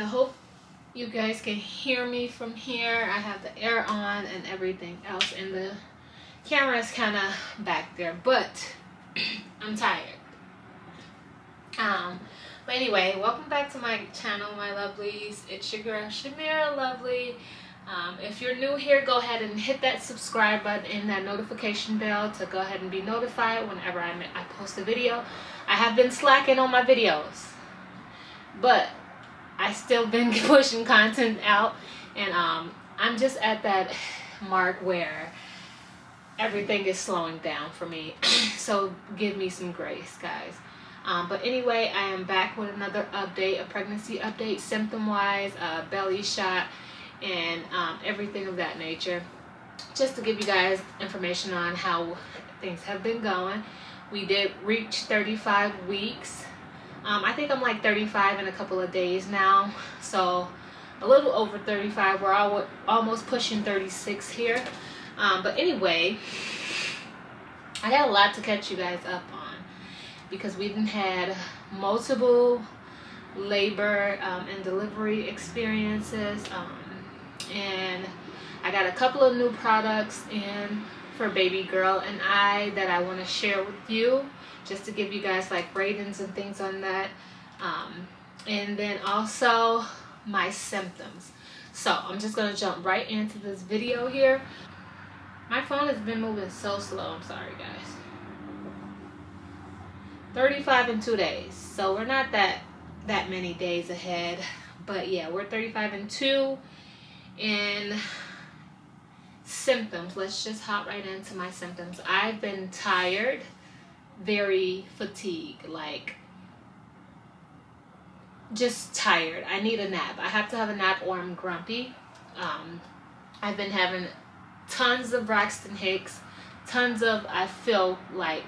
I hope you guys can hear me from here. I have the air on and everything else, and the camera is kind of back there, but I'm tired. But anyway, welcome back to my channel, my lovelies. It's your girl Shamira Lovely. If you're new here, go ahead and hit that subscribe button and that notification bell to go ahead and be notified whenever I post a video. I have been slacking on my videos, but I still been pushing content out, and I'm just at that mark where everything is slowing down for me. So give me some grace, guys. But anyway, I am back with another update, a pregnancy update, symptom-wise, belly shot, and everything of that nature. Just to give you guys information on how things have been going. We did reach 35 weeks. I think I'm like 35 in a couple of days now. So a little over 35. We're almost pushing 36 here. But anyway, I got a lot to catch you guys up on, because we've had multiple labor and delivery experiences, and I got a couple of new products in for baby girl and I that I want to share with you, just to give you guys like ratings and things on that, and then also my symptoms. So I'm just gonna jump right into this video here. My phone has been moving so slow, I'm sorry guys. 35 in 2 days, so we're not that many days ahead, but yeah, we're 35 in 2. And symptoms, let's just hop right into my symptoms. I've been tired, very fatigued, like just tired. I need a nap. I have to have a nap or I'm grumpy. I've been having tons of Braxton Hicks, tons of, I feel like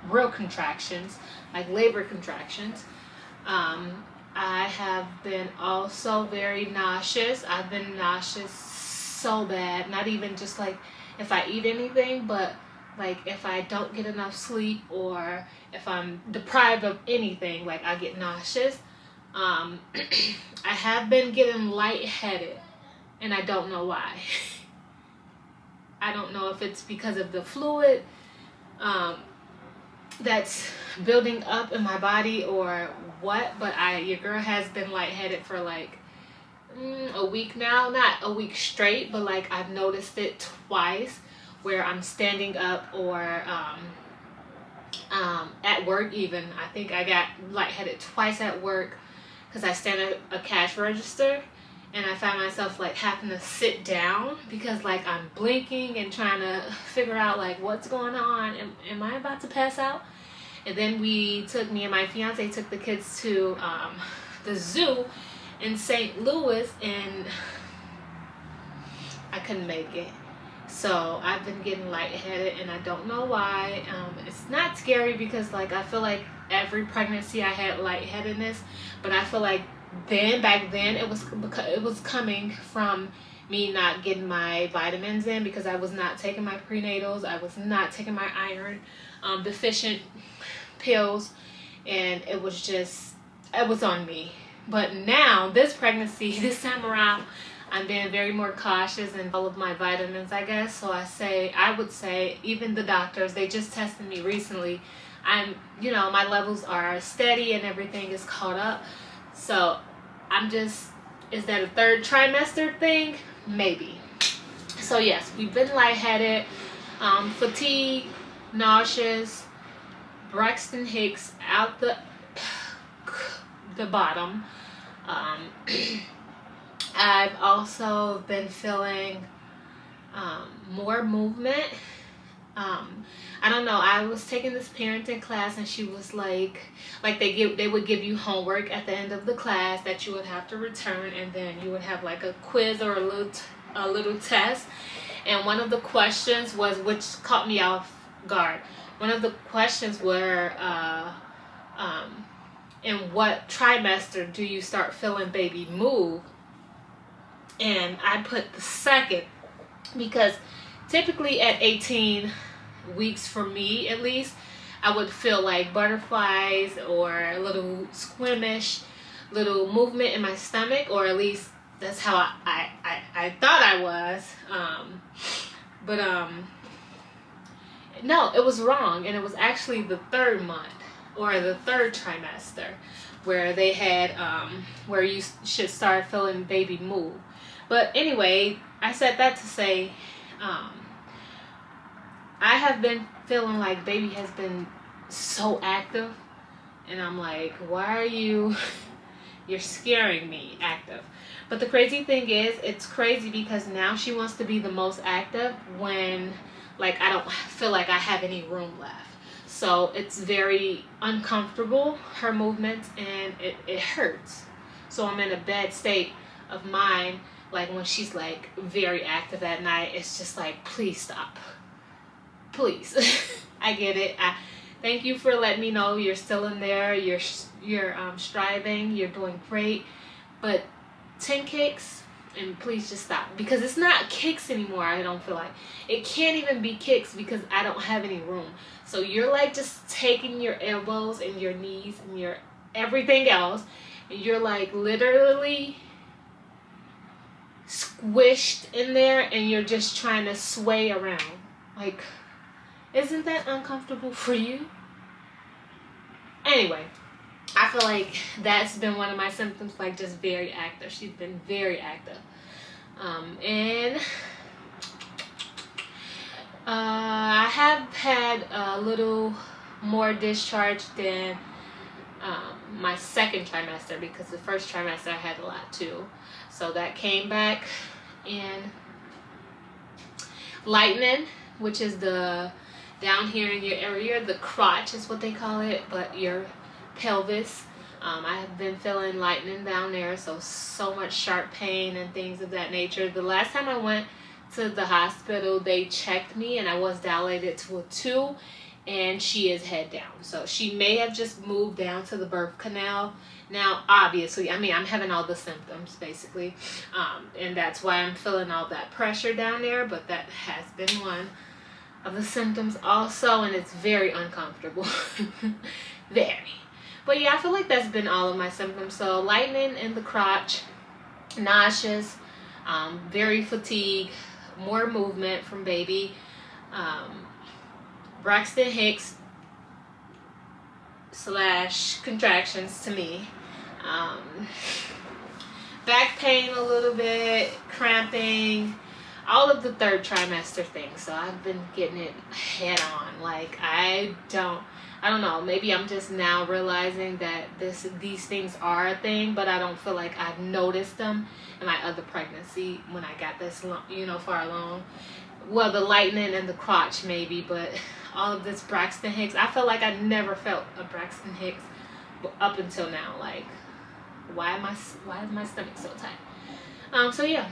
real contractions, like labor contractions. I have been also very nauseous. I've been nauseous so bad, not even just like if I eat anything, but like if I don't get enough sleep or if I'm deprived of anything, like I get nauseous. I have been getting lightheaded, and I don't know why. I don't know if it's because of the fluid that's building up in my body or what, but your girl has been lightheaded for like a week now. Not a week straight, but like I've noticed it twice where I'm standing up or at work even. I think I got lightheaded twice at work because I stand at a cash register, and I find myself like having to sit down because like I'm blinking and trying to figure out like what's going on. Am I about to pass out? And then me and my fiance took the kids to the zoo in St. Louis, and I couldn't make it. So I've been getting lightheaded, and I don't know why. It's not scary because like I feel like every pregnancy I had lightheadedness, but I feel like back then it was coming from me not getting my vitamins in, because I was not taking my prenatals, I was not taking my iron deficient pills, and it was on me. But now this pregnancy, this time around, I'm being very more cautious in all of my vitamins, I guess. So I would say even the doctors, they just tested me recently. My levels are steady and everything is caught up. So is that a third trimester thing? Maybe. So yes, we've been lightheaded, fatigue, nauseous, Braxton Hicks out the bottom. I've also been feeling more movement. I don't know, I was taking this parenting class, and she was like they would give you homework at the end of the class that you would have to return, and then you would have like a quiz or a little test. And one of the questions was, which caught me off guard, one of the questions were in what trimester do you start feeling baby move? And I put the second, because typically at 18 weeks, for me at least, I would feel like butterflies or a little squeamish, little movement in my stomach, or at least that's how I thought I was. But no, it was wrong, and it was actually the 3rd month or the 3rd trimester where they had where you should start feeling baby move. But anyway, I said that to say I have been feeling like baby has been so active, and I'm like, why are you're scaring me active. But the crazy thing is, it's crazy because now she wants to be the most active when like I don't feel like I have any room left. So it's very uncomfortable, her movements, and it hurts. So I'm in a bad state of mind, like when she's like very active at night. It's just like, please stop. Please. I get it. Thank you for letting me know you're still in there. You're striving. You're doing great. But 10 kicks, and please just stop, because it's not kicks anymore. I don't feel like it can't even be kicks because I don't have any room. So you're like just taking your elbows and your knees and your everything else, and you're like literally squished in there, and you're just trying to sway around. Like, isn't that uncomfortable for you? Anyway, I feel like that's been one of my symptoms, like just very active. She's been very active. And I have had a little more discharge than my 2nd trimester, because the 1st trimester I had a lot too. So that came back in lightening, which is the down here in your area, the crotch is what they call it, but your pelvis. I have been feeling lightening down there, so much sharp pain and things of that nature. The last time I went to the hospital, they checked me and I was dilated to a 2, and she is head down. So she may have just moved down to the birth canal. Now, obviously, I mean, I'm having all the symptoms basically, and that's why I'm feeling all that pressure down there, but that has been one of the symptoms also, and it's very uncomfortable. Very. But yeah, I feel like that's been all of my symptoms. So lightening in the crotch, nauseous, very fatigued, more movement from baby, Braxton Hicks / contractions to me, back pain a little bit, cramping, all of the 3rd trimester things. So I've been getting it head on. Like, I don't know, maybe I'm just now realizing that these things are a thing, but I don't feel like I've noticed them in my other pregnancy when I got this far along. Well, the lightening and the crotch maybe, but all of this Braxton Hicks, I feel like I never felt a Braxton Hicks up until now. Like, why is my stomach so tight? So yeah.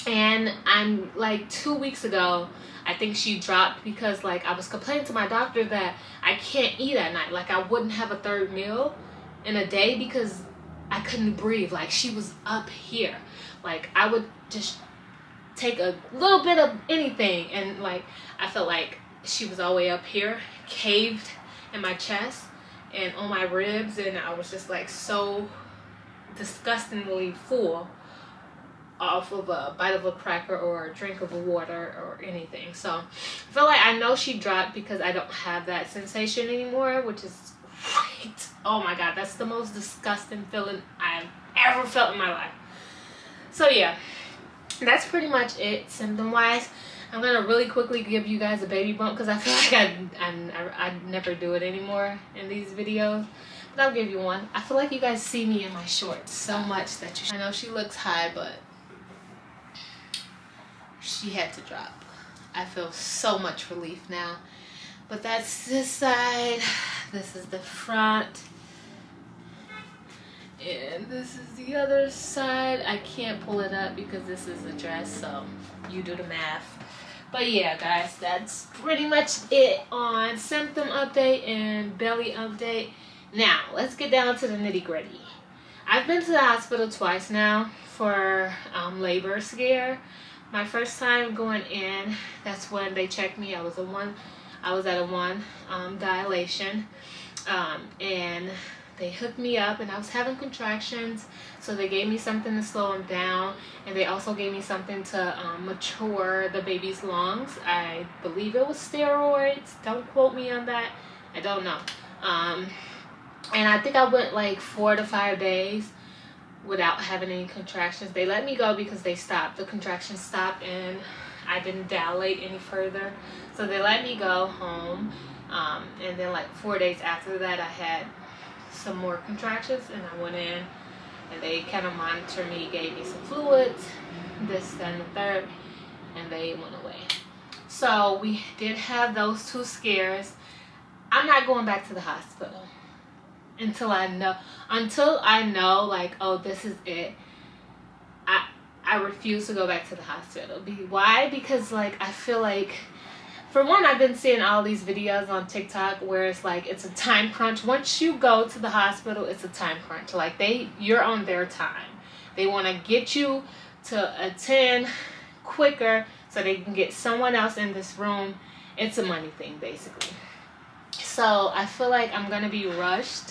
And I'm like 2 weeks ago, I think she dropped because like I was complaining to my doctor that I can't eat at night. Like, I wouldn't have a 3rd meal in a day because I couldn't breathe. Like, she was up here. Like, I would just take a little bit of anything, and like I felt like she was all the way up here, caved in my chest and on my ribs, and I was just like so disgustingly full off of a bite of a cracker or a drink of water or anything. So I feel like I know she dropped because I don't have that sensation anymore, which is great. Oh my god, that's the most disgusting feeling I've ever felt in my life. So yeah, that's pretty much it symptom wise. I'm gonna really quickly give you guys a baby bump because I feel like I never do it anymore in these videos. But I'll give you one. I feel like you guys see me in my shorts so much that I know she looks high, but she had to drop. I feel so much relief now. But that's this side. This is the front. And this is the other side. I can't pull it up because this is a dress, so you do the math. But yeah, guys, that's pretty much it on symptom update and belly update. Now, let's get down to the nitty gritty. I've been to the hospital twice now for labor scare. My first time going in, that's when they checked me. I was at a 1 dilation, and they hooked me up, and I was having contractions, so they gave me something to slow them down, and they also gave me something to mature the baby's lungs. I believe it was steroids. Don't quote me on that. I don't know. And I think I went like 4 to 5 days without having any contractions. They let me go because they stopped. The contractions stopped, and I didn't dilate any further. So they let me go home. And then like 4 days after that, I had some more contractions, and I went in, and they kind of monitored me, gave me some fluids, this, that, and the third, and they went away. So we did have those 2 scares. I'm not going back to the hospital until I know like, oh, this is it. I refuse to go back to the hospital. Why? Because like, I feel like, for one, I've been seeing all these videos on TikTok where it's like, it's a time crunch. Once you go to the hospital, it's a time crunch. Like, you're on their time. They want to get you to attend quicker so they can get someone else in this room. It's a money thing, basically. So I feel like I'm going to be rushed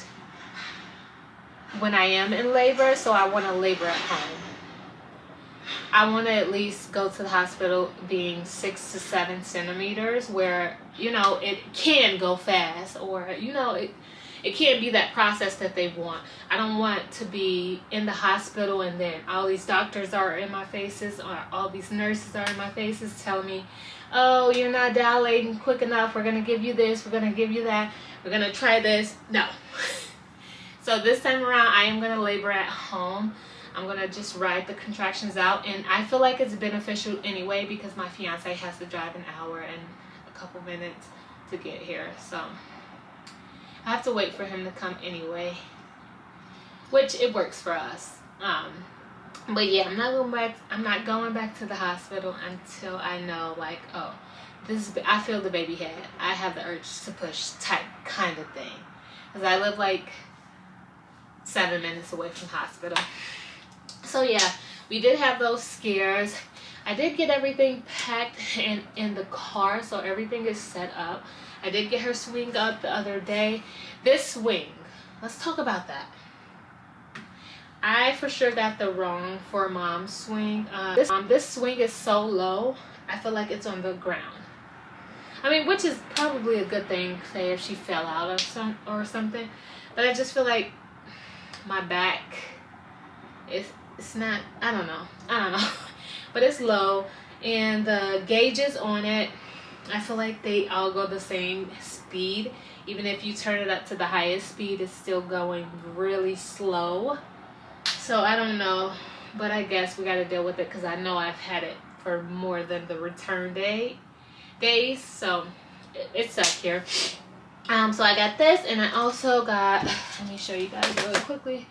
when I am in labor, so I want to labor at home. I want to at least go to the hospital being 6 to 7 centimeters, where, you know, it can go fast, or, you know, it can't be that process that they want. I don't want to be in the hospital and then all these doctors are in my faces, or all these nurses are in my faces telling me, oh, you're not dilating quick enough, we're going to give you this, we're going to give you that, we're going to try this. No. So this time around, I am going to labor at home. I'm going to just ride the contractions out, and I feel like it's beneficial anyway because my fiance has to drive an hour and a couple minutes to get here. So I have to wait for him to come anyway, which it works for us. But yeah, I'm not going back to the hospital until I know, like, oh, I feel the baby head. I have the urge to push type kind of thing. Because I live like 7 minutes away from the hospital. So yeah, we did have those scares. I did get everything packed in the car, so everything is set up. I did get her swing up the other day. This swing, let's talk about that. I for sure got the wrong for mom swing. This swing is so low, I feel like it's on the ground. I mean, which is probably a good thing, say if she fell out or something. But I just feel like my back it's not, I don't know. But it's low, and the gauges on it, I feel like they all go the same speed. Even if you turn it up to the highest speed, it's still going really slow. So I don't know, but I guess we got to deal with it because I know I've had it for more than the return days. So it's up here. So I got this, and I also got, let me show you guys really quickly.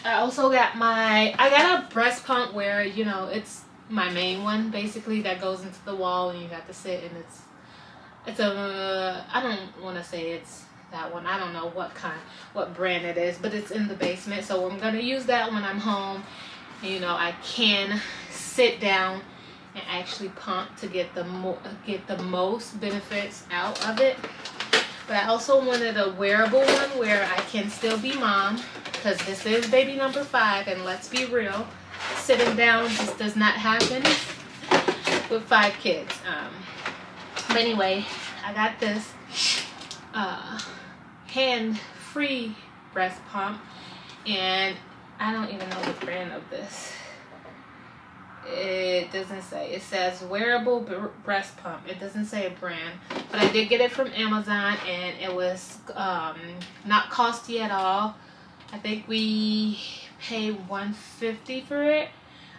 I also got I got a breast pump where, you know, it's my main one basically that goes into the wall and you got to sit, and it's a, I don't want to say it's that one. I don't know what brand it is, but it's in the basement. So I'm going to use that when I'm home. You know, I can sit down and actually pump to get the most benefits out of it. But I also wanted a wearable one where I can still be mom, because this is baby number 5, and let's be real, sitting down just does not happen with 5 kids. But anyway, I got this hand-free breast pump, and I don't even know the brand of this. It doesn't say. It says wearable breast pump. It doesn't say a brand, but I did get it from Amazon, and it was not costly at all. I think we paid $150 for it.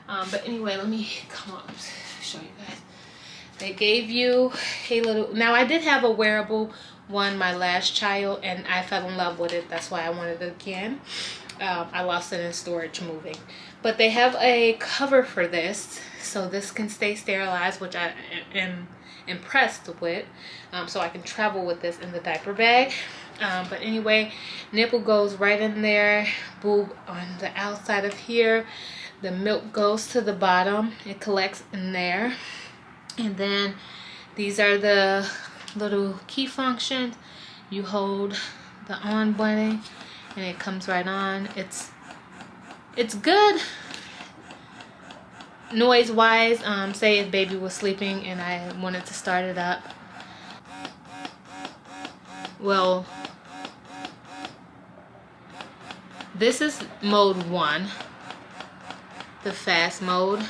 But anyway, let me come up and show you guys. They gave you a little. Now I did have a wearable one my last child, and I fell in love with it. That's why I wanted it again. I lost it in storage moving. But they have a cover for this, so this can stay sterilized, which I am impressed with. So I can travel with this in the diaper bag. But anyway, nipple goes right in there, boob on the outside of here. The milk goes to the bottom. It collects in there. And then these are the little key functions. You hold the on button and it comes right on. It's good noise wise. Say if baby was sleeping and I wanted to start it up. Well, this is mode 1, the fast mode.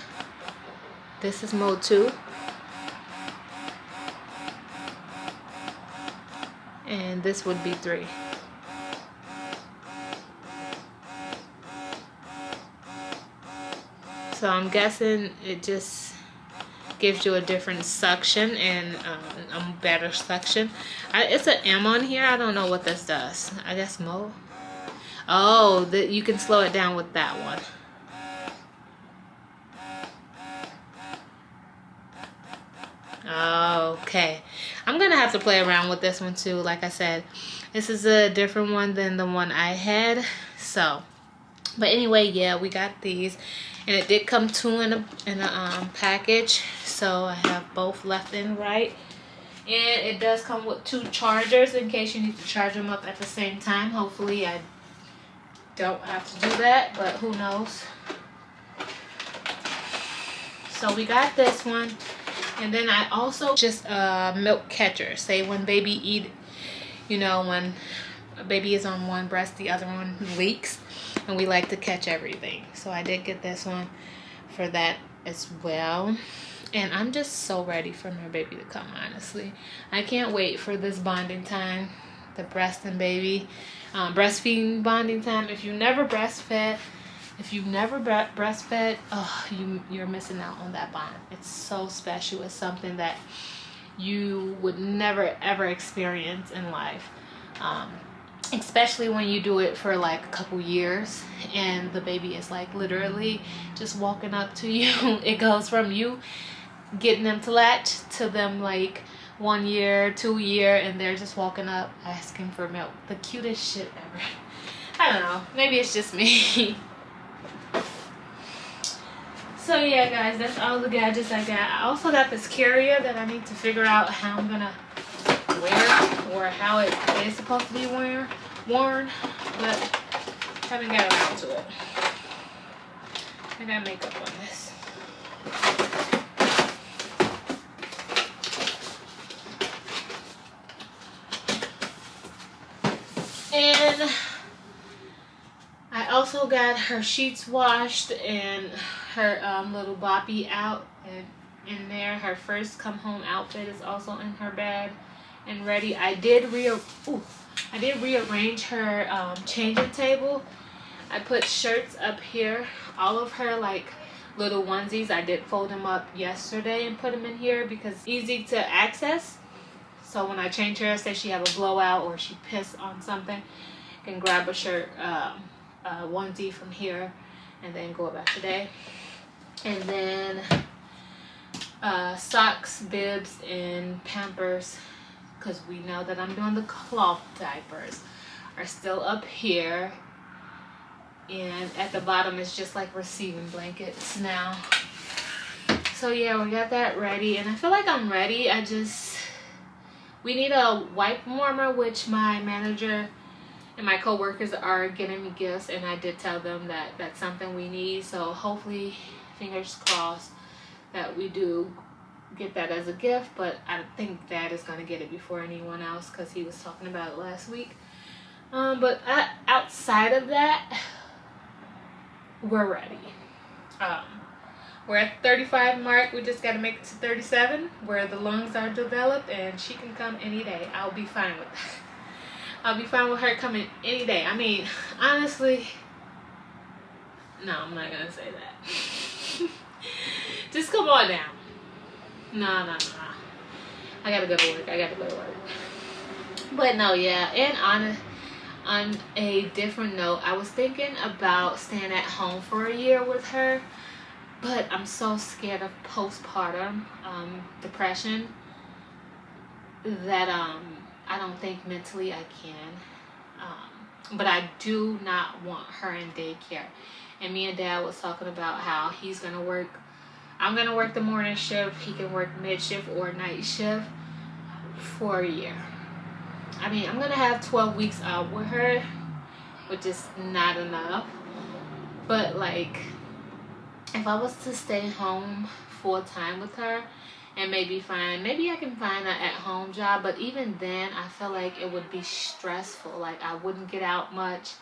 This is mode 2. And this would be 3. So I'm guessing it just gives you a different suction and a better suction. It's an M on here. I don't know what this does. I guess mode. Oh, you can slow it down with that one. Okay. I'm going to have to play around with this one too. Like I said, this is a different one than the one I had. So, but anyway, yeah, we got these. And it did come 2 in a package. So I have both left and right. And it does come with 2 chargers in case you need to charge them up at the same time. Hopefully I don't have to do that, but who knows. So we got this one. And then I also just a milk catcher. Say when baby eat, you know, when a baby is on one breast, the other one leaks. And we like to catch everything. So I did get this one for that as well. And I'm just so ready for my baby to come, honestly. I can't wait for this bonding time. The breast and baby. Breastfeeding bonding time. If you never breastfed, oh, you're missing out on that bond. It's so special. It's something that you would never ever experience in life, especially when you do it for like a couple years and the baby is like literally just walking up to you. It goes from you getting them to latch to them like 1 year, 2 year, and they're just walking up asking for milk. The cutest shit ever. I don't know, maybe it's just me. So yeah, guys, that's all the gadgets I got. I also got this carrier that I need to figure out how I'm gonna wear or how it is supposed to be worn, but haven't got around to it. I got makeup on this. And I also got her sheets washed and her little boppy out and in there. Her first come home outfit is also in her bed and ready. I did rearrange her changing table. I put shirts up here. All of her like little onesies, I did fold them up yesterday and put them in here because it's easy to access. So when I change her, say she have a blowout or she pissed on something, I can grab a shirt, onesie from here and then go about today. And then socks, bibs, and Pampers, because we know that I'm doing the cloth diapers, are still up here. And at the bottom is just like receiving blankets now. So yeah, we got that ready. And I feel like I'm ready. We need a wipe warmer, which my manager and my co-workers are getting me gifts. And I did tell them that that's something we need. So hopefully, fingers crossed, that we do get that as a gift. But I think Dad is going to get it before anyone else because he was talking about it last week. But outside of that, we're ready. We're at 35 mark. We just got to make it to 37 where the lungs are developed and she can come any day. I'll be fine with that. I'll be fine with her coming any day. I mean, honestly, no, I'm not going to say that. Just come on down. No. I got to go to work. But no, yeah. And on a different note, I was thinking about staying at home for a year with her, but I'm so scared of postpartum depression that I don't think mentally I can. But I do not want her in daycare. And me and Dad was talking about how he's gonna work. I'm gonna work the morning shift. He can work mid shift or night shift for a year. I mean, I'm gonna have 12 weeks out with her, which is not enough. But like, if I was to stay home full time with her and maybe I can find an at-home job, but even then I feel like it would be stressful. Like, I wouldn't get out much,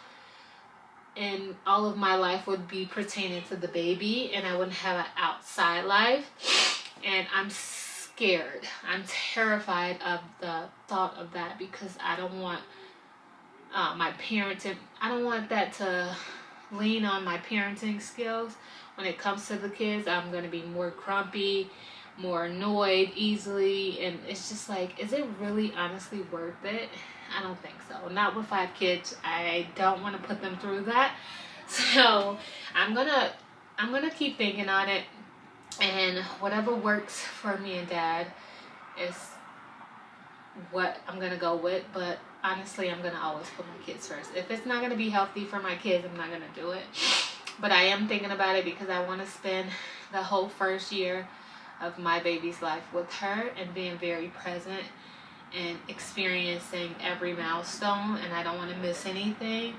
and all of my life would be pertaining to the baby, and I wouldn't have an outside life. And I'm scared. I'm terrified of the thought of that, because I don't want my parenting. I don't want that to lean on my parenting skills. When it comes to the kids, I'm going to be more grumpy, more annoyed easily, and it's just like, is it really honestly worth it? I don't think so. Not with 5 kids. I don't want to put them through that. So I'm gonna keep thinking on it, and whatever works for me and Dad is what I'm gonna go with. But honestly, I'm gonna always put my kids first. If it's not gonna be healthy for my kids, I'm not gonna do it. But I am thinking about it because I want to spend the whole first year of my baby's life with her and being very present and experiencing every milestone, and I don't want to miss anything.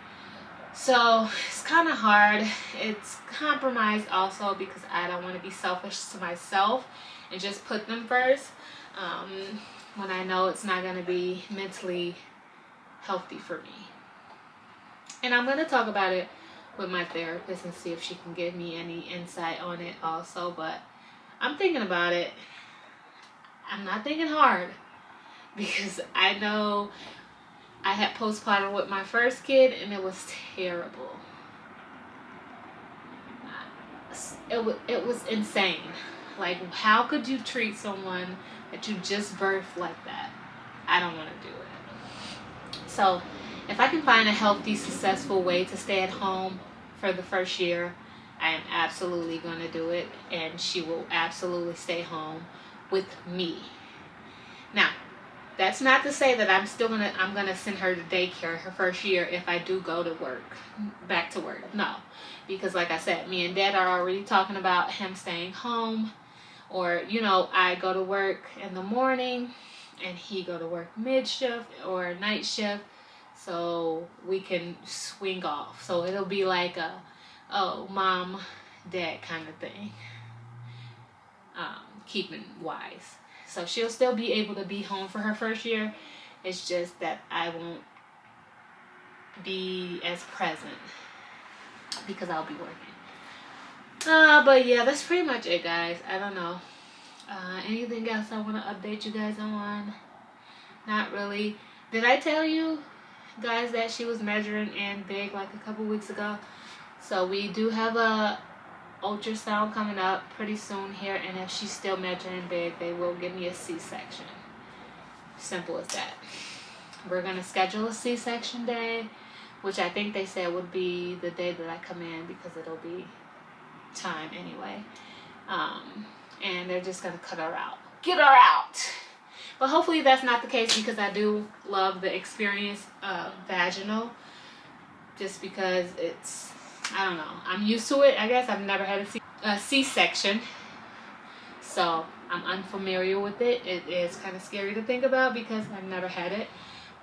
So it's kind of hard. It's compromised also because I don't want to be selfish to myself and just put them first, when I know it's not going to be mentally healthy for me. And I'm going to talk about it with my therapist and see if she can give me any insight on it also. But I'm thinking about it. I'm not thinking hard, because I know I had postpartum with my first kid and it was terrible. It was insane. Like, how could you treat someone that you just birthed like that? I don't want to do it. So if I can find a healthy, successful way to stay at home for the first year, I am absolutely going to do it, and she will absolutely stay home with me. Now, that's not to say that I'm gonna send her to daycare her first year if I do go to work, back to work. No, because like I said, me and Dad are already talking about him staying home, or I go to work in the morning and he go to work mid shift or night shift, so we can swing off. So it'll be like a mom, dad kind of thing, keeping wise. So she'll still be able to be home for her first year. It's just that I won't be as present because I'll be working. But yeah, that's pretty much it, guys. I don't know. Anything else I want to update you guys on? Not really. Did I tell you guys that she was measuring in big like a couple weeks ago? So we do have a ultrasound coming up pretty soon here, and if she's still measuring big, they will give me a C-section. Simple as that. We're going to schedule a C-section day, which I think they said would be the day that I come in, because it'll be time anyway. And they're just going to cut her out. Get her out! But hopefully that's not the case, because I do love the experience of vaginal, just because it's, I don't know, I'm used to it. I guess I've never had a C-section, so I'm unfamiliar with it. It is kind of scary to think about because I've never had it,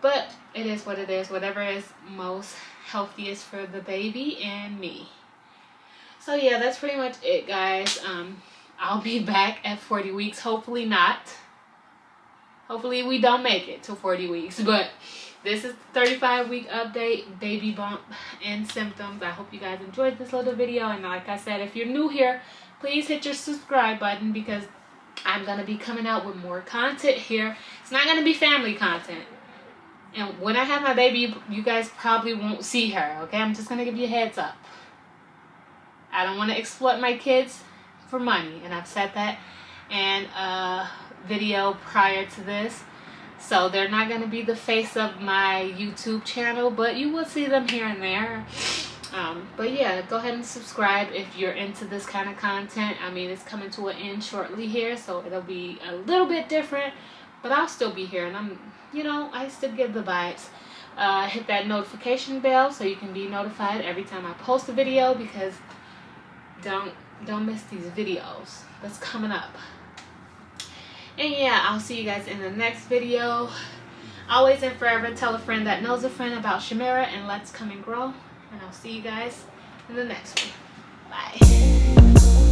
but it is what it is. Whatever is most healthiest for the baby and me. So yeah, that's pretty much it, guys. I'll be back at 40 weeks. Hopefully not. Hopefully we don't make it to 40 weeks, but this is the 35-week update, baby bump and symptoms. I hope you guys enjoyed this little video. And like I said, if you're new here, please hit your subscribe button, because I'm going to be coming out with more content here. It's not going to be family content. And when I have my baby, you guys probably won't see her, okay? I'm just going to give you a heads up. I don't want to exploit my kids for money, and I've said that in a video prior to this. So they're not going to be the face of my YouTube channel, but you will see them here and there. But yeah, go ahead and subscribe if you're into this kind of content. I mean, it's coming to an end shortly here, so it'll be a little bit different, but I'll still be here, and I still give the vibes. Hit that notification bell so you can be notified every time I post a video, because don't miss these videos that's coming up. And yeah, I'll see you guys in the next video. Always and forever, tell a friend that knows a friend about Shamira, and let's come and grow. And I'll see you guys in the next one. Bye.